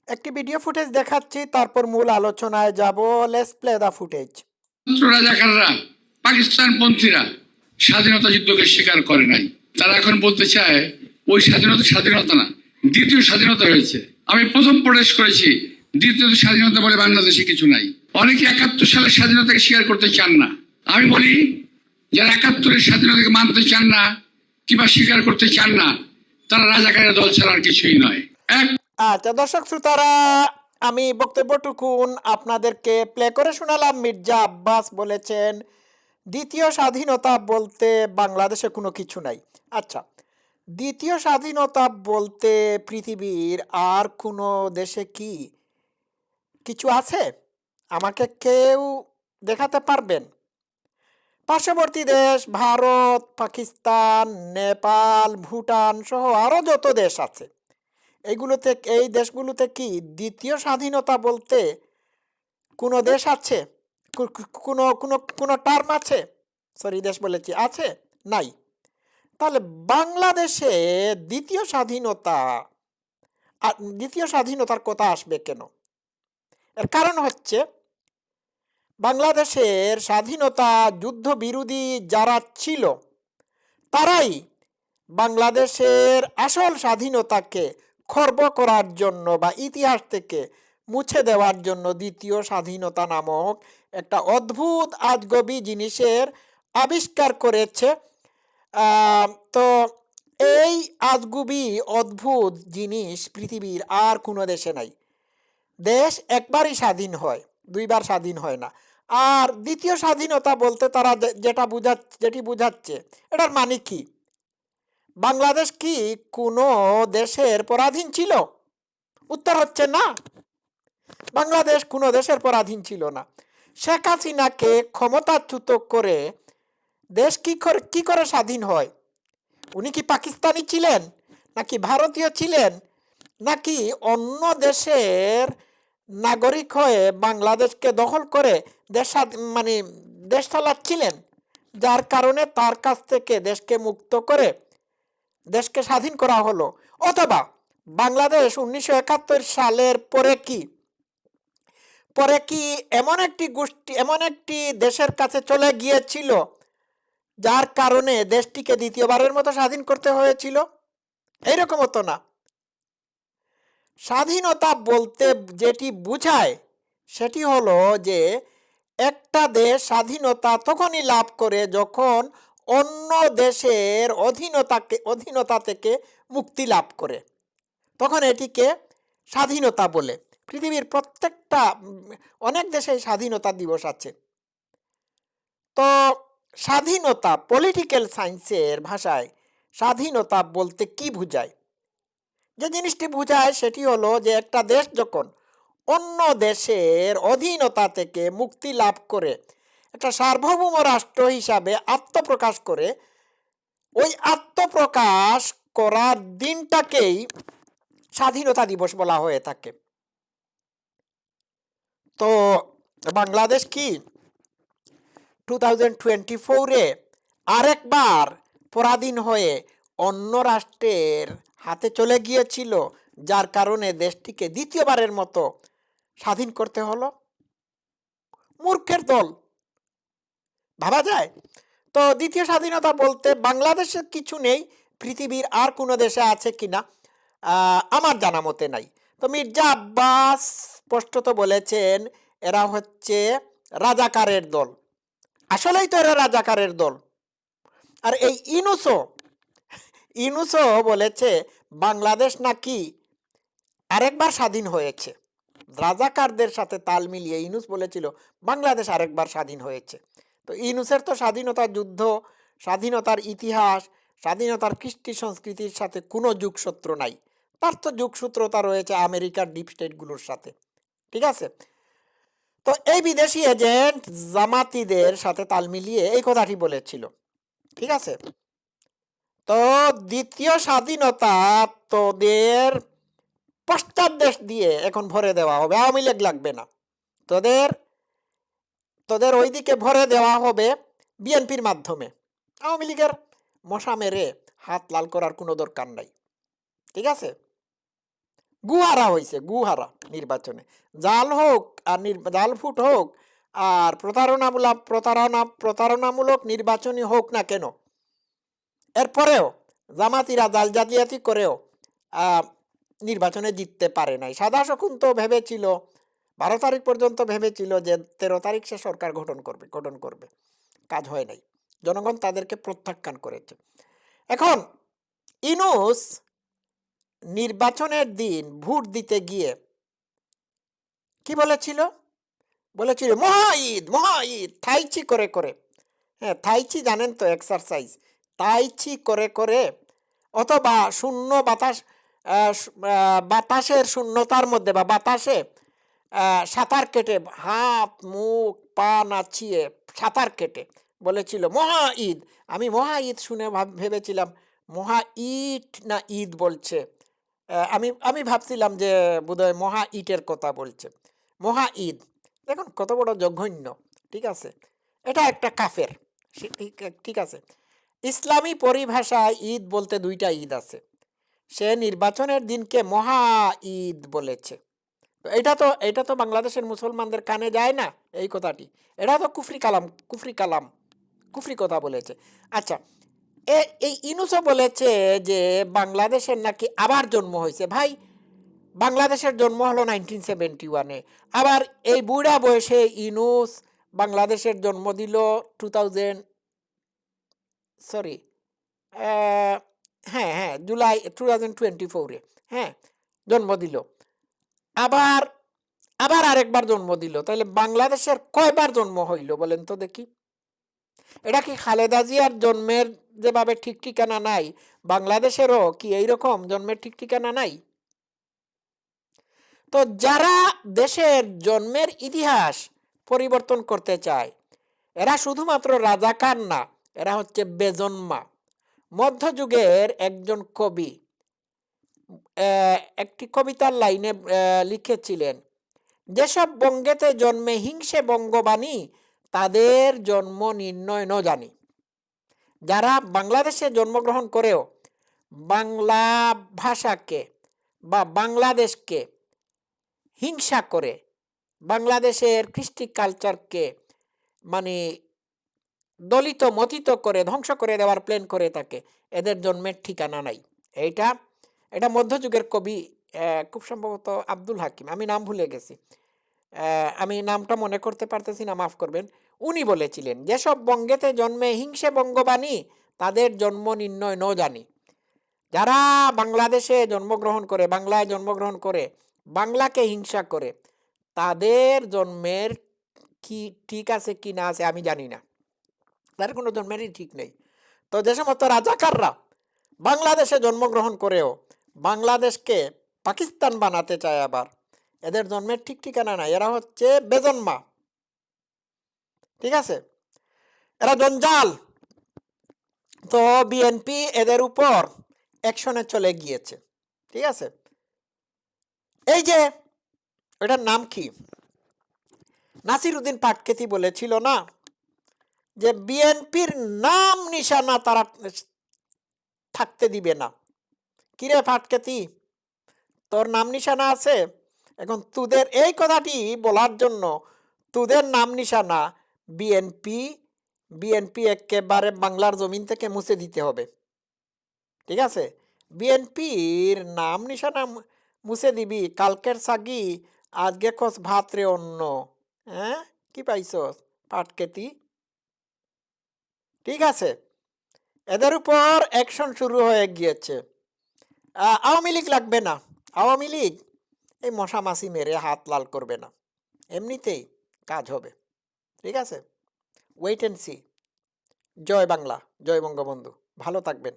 একটি video footage দেখাচ্ছি, তারপর মূল আলোচনায় যাব। Let's play the footage. রাজাকাররা পাকিস্তানপন্থীরা স্বাধীনতা যুদ্ধকে স্বীকার করে নাই। তারা এখন বলতে চায় ওই স্বাধীনতা স্বাধীনতা না, দ্বিতীয় স্বাধীনতা হয়েছে। আমি প্রথম প্রদেশ করেছি, দ্বিতীয় স্বাধীনতা বলে বাংলাদেশে কিছু নাই। অনেকে 71 সালের স্বাধীনতাকে স্বীকার করতে চান না। আমি বলি, যারা 71-এর স্বাধীনতাকে মানতে চান না কিংবা স্বীকার করতে চান না, তারা রাজাকারের দল ছাড়া আর কিছুই নয়। আচ্ছা দর্শক শ্রোতারা, আমি বক্তব্যটুকুন আপনাদেরকে প্লে করে শোনালাম। মির্জা আব্বাস বলেছেন দ্বিতীয় স্বাধীনতা বলতে বাংলাদেশে কোনো কিছু নাই। আচ্ছা, দ্বিতীয় স্বাধীনতা বলতে পৃথিবীর আর কোনো দেশে কি কিছু আছে? আমাকে কেউ দেখাতে পারবেন? পার্শ্ববর্তী দেশ ভারত, পাকিস্তান, নেপাল, ভুটান সহ আরও যত দেশ আছে, এই দেশগুলোতে কি দ্বিতীয় স্বাধীনতা বলতে কোনো দেশ আছে? কোনো কোনো কোনো টার্ম আছে? সরি, দেশ বলেছি, আছে? নাই। তাহলে বাংলাদেশে দ্বিতীয় স্বাধীনতার কথা আসবে কেন? এর কারণ হচ্ছে, বাংলাদেশের স্বাধীনতা যুদ্ধ বিরোধী যারা ছিল তারাই বাংলাদেশের আসল স্বাধীনতাকে খর্ব করার জন্য বা ইতিহাস থেকে মুছে দেওয়ার জন্য দ্বিতীয় স্বাধীনতা নামক একটা অদ্ভুত আজগবি জিনিসের আবিষ্কার করেছে। তো এই আজগুবি অদ্ভুত জিনিস পৃথিবীর আর কোনো দেশে নাই। দেশ একবারই স্বাধীন হয়, দুইবার স্বাধীন হয় না। আর দ্বিতীয় স্বাধীনতা বলতে তারা যেটি বুঝাচ্ছে, এটার মানে কি? বাংলাদেশ কি কোনো দেশের পরাধীন ছিল? উত্তর হচ্ছে না, বাংলাদেশ কোনো দেশের পরাধীন ছিল না। শেখ হাসিনাকে ক্ষমতাচ্যুত করে দেশ কি করে স্বাধীন হয়? উনি কি পাকিস্তানি ছিলেন, নাকি ভারতীয় ছিলেন, নাকি অন্য দেশের নাগরিক হয়ে বাংলাদেশকে দখল করে দেশ চালাচ্ছিলেন, যার কারণে তার কাছ থেকে দেশকে মুক্ত করে দেশকে স্বাধীন করা হলো? অথবা বাংলাদেশ 1971 সালের পরে কি এমন একটি দেশের কাছে চলে গিয়েছিল যার কারণে দেশটিকে দ্বিতীয়বারের মতো স্বাধীন করতে হয়েছিল? এইরকমও তো না। স্বাধীনতা বলতে যেটি বুঝায় সেটি হলো যে একটা দেশ স্বাধীনতা তখনই লাভ করে যখন অন্য দেশের অধীনতা থেকে মুক্তি লাভ করে, তখন এটিকে স্বাধীনতা বলে। পৃথিবীর প্রত্যেকটা অনেক দেশে স্বাধীনতা দিবস আছে। তো স্বাধীনতা পলিটিক্যাল সায়েন্সের ভাষায় স্বাধীনতা বলতে কি বুঝায়? যে জিনিসটি বুঝায় সেটি হলো যে একটা দেশ যখন অন্য দেশের অধীনতা থেকে মুক্তি লাভ করে একটা সার্বভৌম রাষ্ট্র হিসাবে আত্মপ্রকাশ করে, ওই আত্মপ্রকাশ করার দিনটাকেই স্বাধীনতা দিবস বলা হয়ে থাকে। তো বাংলাদেশ কি 2024-এ আরেকবার পরাধীন হয়ে অন্য রাষ্ট্রের হাতে চলে গিয়েছিল, যার কারণে দেশটিকে দ্বিতীয়বারের মতো স্বাধীন করতে হলো? মূর্খের দল, ভাবা যায়? তো দ্বিতীয় স্বাধীনতা বলতে বাংলাদেশের কিছু নেই, পৃথিবীর আর কোনো দেশে আছে কিনা আমার জানা মতে নাই। তো মির্জা আব্বাস স্পষ্টত বলেছেন এরা হচ্ছে রাজাকারের দল। আসলেই তো এরা রাজাকারের দল। আর এই ইনুসও বলেছে বাংলাদেশ নাকি আরেকবার স্বাধীন হয়েছে। রাজাকারদের সাথে তাল মিলিয়ে ইনুস বলেছিল বাংলাদেশ আরেকবার স্বাধীন হয়েছে। তো ইনুসের তো স্বাধীনতা যুদ্ধ, স্বাধীনতার ইতিহাস, স্বাধীনতার কৃষ্টি সংস্কৃতির সাথে কোনো যোগসূত্র নাই। তার তো যোগসূত্রতা রয়েছে আমেরিকার ডিপ স্টেটগুলোর সাথে। ঠিক আছে? তো এই বিদেশি এজেন্ট জামাতিদের সাথে তাল মিলিয়ে এই কথাটি বলেছিল। ঠিক আছে? তো দ্বিতীয় স্বাধীনতা তোদের পশ্চাৎ দেশ দিয়ে এখন ভরে দেওয়া হবে, আওয়ামী লীগ লাগবে না। তোদের ওইদিকে ভরে দেওয়া হবে বিএনপির মাধ্যমে। আওয়ামী লীগের মশা মেরে হাত লাল করার কোনো দরকার নাই। ঠিক আছে? গুহারা হয়েছে, গুহারা নির্বাচনে। জাল হোক আর জাল ফুট হোক আর প্রতারণামূলক নির্বাচনই হোক না কেন, এরপরেও জামাতিরা জাল জালিয়াতি করেও নির্বাচনে জিততে পারে নাই। সাদা শকুন তো ভেবেছিল 12 তারিখ পর্যন্ত ভেবেছিল যে 13 তারিখ সে সরকার গঠন করবে, কাজ হয় নাই। জনগণ তাদেরকে প্রত্যাখ্যান করেছে। এখন ইউনূস নির্বাচনের দিন ভোট দিতে গিয়ে কি বলেছিল? বলেছিল মহা ঈদ, মহা ঈদ, থাইচি করে করে। হ্যাঁ, থাইচি জানেন তো, এক্সারসাইজ। তাইচি করে করে অথবা শূন্য বাতাসের শূন্যতার মধ্যে বা বাতাসে সাঁতার কেটে, হাত মুখ পা নাচিয়ে সাঁতার কেটে বলেছিল মহা ঈদ। আমি মহা ঈদ শুনে ভেবেছিলাম মহা ইট না ঈদ বলছে। আমি ভাবছিলাম যে বোধহয় মহা ইটের কথা বলছে, মহা ঈদ। দেখুন কত বড় জঘন্য। ঠিক আছে, এটা একটা কাফের। ঠিক আছে, ইসলামী পরিভাষায় ঈদ বলতে 2টা ঈদ আছে। সে নির্বাচনের দিনকে মহা ঈদ বলেছে। এটা তো বাংলাদেশের মুসলমানদের কানে যায় না এই কথাটি। এটা তো কুফরি কথা বলেছে। আচ্ছা, এই ইউনূসও বলেছে যে বাংলাদেশের নাকি আবার জন্ম হয়েছে। ভাই, বাংলাদেশের জন্ম হলো 1971-এ। আবার এই বুড়া বয়সে ইউনূস বাংলাদেশের জন্ম দিল 2000, সরি, হ্যাঁ জুলাই 2024-এ, হ্যাঁ জন্ম দিল। আবার আবার আরেকবার জন্ম দিল। তাহলে বাংলাদেশের কয়বার জন্ম হইল বলেন তো দেখি? এটা কি খালেদা জিয়ার জন্মের যেভাবে ঠিক ঠিকানা নাই, বাংলাদেশেরও কি এইরকম জন্মের ঠিক ঠিকানা নাই? তো যারা দেশের জন্মের ইতিহাস পরিবর্তন করতে চায়, এরা শুধুমাত্র রাজাকার না, এরা হচ্ছে বেজন্মা। মধ্যযুগের একজন কবি একটি কবিতার লাইনে লিখেছিলেন, যেসব বঙ্গেতে জন্মে হিংসে বঙ্গবাণী, তাদের জন্ম নির্ণয় ন জানি। যারা বাংলাদেশে জন্মগ্রহণ করেও বাংলা ভাষাকে বা বাংলাদেশকে হিংসা করে, বাংলাদেশের কৃষ্টি কালচারকে মানে দলিত মতিত করে ধ্বংস করে দেওয়ার প্ল্যান করে থাকে, এদের জন্মের ঠিকানা নাই। এটা মধ্যযুগের কবি, খুব সম্ভবত আব্দুল হাকিম, আমি নাম ভুলে গেছি, আমি নামটা মনে করতে পারতেছি না, মাফ করবেন। উনি বলেছিলেন, যেসব বঙ্গেতে জন্মে হিংসে বঙ্গবাণী, তাদের জন্ম নির্ণয় ন জানি। যারা বাংলাদেশে জন্মগ্রহণ করে, বাংলায় জন্মগ্রহণ করে বাংলাকে হিংসা করে, তাদের জন্মের কি ঠিক আছে কি না আছে আমি জানি না, তার কোনো জন্মেরই ঠিক নেই। তো যে সমস্ত রাজাকাররা বাংলাদেশে জন্মগ্রহণ করেও বাংলাদেশকে পাকিস্তান বানাতে চায়, আবার এদের জন্মের ঠিক ঠিকানা নাই, এরা হচ্ছে বেজন্মা। ঠিক আছে, এরা জঞ্জাল। তো বিএনপি এদের উপর অ্যাকশনে চলে গিয়েছে। ঠিক আছে, এই যে এটার নাম কি, নাসির উদ্দিন পাটকেতি বলেছিল না যে বিএনপির নাম নিশানা তারা থাকতে দিবে না। কিরে পাটকেতি, তোর নাম নিশানা আছে? এখন তোদের এই কথাটি বলার জন্য তোদের নাম নিশানা বিএনপি একেবারে বাংলার জমিন থেকে মুছে দিতে হবে। ঠিক আছে, বিএনপির নাম নিশানা মুছে দিবি, কালকের সাগি আজকে খোঁজ ভাত রে অন্য। হ্যাঁ, কি পাইছস পাটকেতি? ঠিক আছে, এদের উপর অ্যাকশন শুরু হয়ে গিয়েছে। আওয়ামী লীগ লাগবে না, আওয়ামী লীগ এই মশা মাছি মেরে হাত লাল করবে না, এমনিতেই কাজ হবে। ঠিক আছে, ওয়েট অ্যান্ড সি। জয় বাংলা, জয় বঙ্গবন্ধু, ভালো থাকবেন।